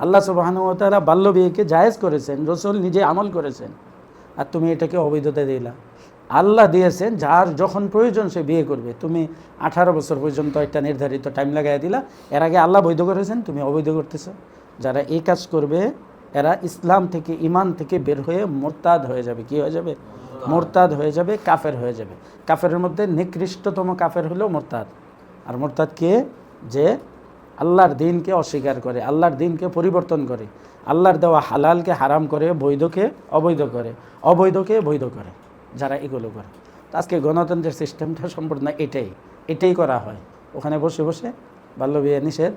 আল্লাহ সুবহানাহু ওয়া তাআলা বাল্য বিয়েকে জায়েজ করেছেন, রাসূল নিজে আমল করেছেন, আর তুমি এটাকে অবৈধতা দিলা। আল্লাহ দিয়েছেন যার যখন প্রয়োজন সে বিয়ে করবে। তুমি 18 বছর পর্যন্ত একটা নির্ধারিত টাইম লাগাই দিলা, এর আগে আল্লাহ বৈধ করেছেন, তুমি অবৈধ করতেছো। যারা এই কাজ করবে এরা ইসলাম থেকে, ইমান থেকে বের হয়ে মোরতাদ হয়ে যাবে। কি হয়ে যাবে? মোরতাদ হয়ে যাবে, কাফের হয়ে যাবে। কাফেরের মধ্যে নিকৃষ্টতম কাফের হলো মোরতাদ। আর মোরতাদ কে? যে আল্লাহর দিনকে অস্বীকার করে, আল্লাহর দিনকে পরিবর্তন করে, আল্লাহর দেওয়া হালালকে হারাম করে, বৈধকে অবৈধ করে, অবৈধকে বৈধ করে, যারা এগুলো করে। তো আজকে গণতন্ত্রের সিস্টেমটা সম্পূর্ণ এটাই করা হয়। ওখানে বসে বসে বাল্যবিয়ে নিষেধ,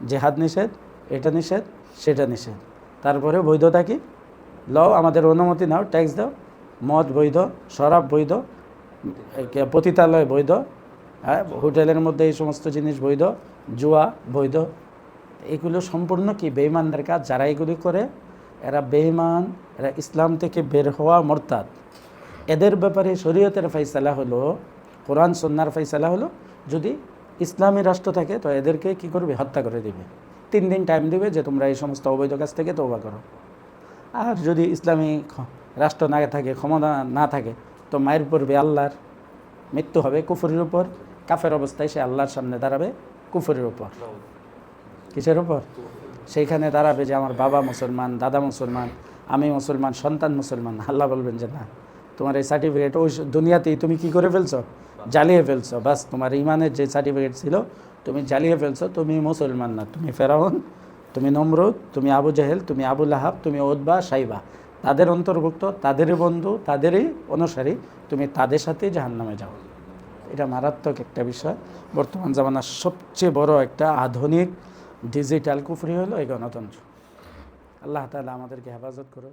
জেহাদ নিষেধ, এটা নিষেধ, সেটা নিষেধ। তারপরে বৈধতা কি? লও, আমাদের অনুমতি নাও, ট্যাক্স দাও, মদ বৈধ, শরাব বৈধ, পতিতালয় বৈধ, হ্যাঁ, হোটেলের মধ্যে এই সমস্ত জিনিস বৈধ, জুয়া বৈধ। এগুলো সম্পূর্ণ কি? বেঈমানদের কাজ। যারা এগুলি করে এরা বেঈমান, এরা ইসলাম থেকে বের হওয়া মোরতাদ। এদের ব্যাপারে শরীয়তের ফয়সালা হলো, কোরআন সুন্নাহর ফয়সালা হলো, যদি ইসলামী রাষ্ট্র থাকে তো এদেরকে কি করবে? হত্যা করে দিবে। 3 দিন টাইম দিবে যে তোমরা এই সমস্ত অবৈধ কাজ থেকে তওবা করো। আর যদি ইসলামী রাষ্ট্র না থাকে, ক্ষমতা না থাকে, তো মায়ের পড়বে আল্লাহর, মৃত্যু হবে কুফরের উপর। কাফের অবস্থায় সে আল্লাহর সামনে দাঁড়াবে কুফরের উপর। কিসের উপর? সেইখানে দাঁড়াবে যে আমার বাবা মুসলমান, দাদা মুসলমান, আমি মুসলমান, সন্তান মুসলমান। আল্লাহ বলবেন যে না, তোমার এই সার্টিফিকেট ওই দুনিয়াতেই তুমি কি করে ফেলছো? জ্বালিয়ে ফেলছো। বাস, তোমার ইমানের যে সার্টিফিকেট ছিল তুমি জ্বালিয়ে ফেলছো। তুমি মুসলমান না, তুমি ফেরাউন, তুমি নমরুদ, তুমি আবু জাহেল, তুমি আবু লাহাব, তুমি উতবা, সাইবা, তাদের অন্তর্ভুক্ত, তাদেরই বন্ধু, তাদেরই অনুসারী, তুমি তাদের সাথেই জাহান্নামে যাও। এটা মারাত্মক একটা বিষয়। বর্তমান জামানার সবচেয়ে বড় একটা আধুনিক ডিজিটাল কুফরি হলো এই গণতন্ত্র। আল্লাহ তাআলা আমাদেরকে হেফাজত করুন।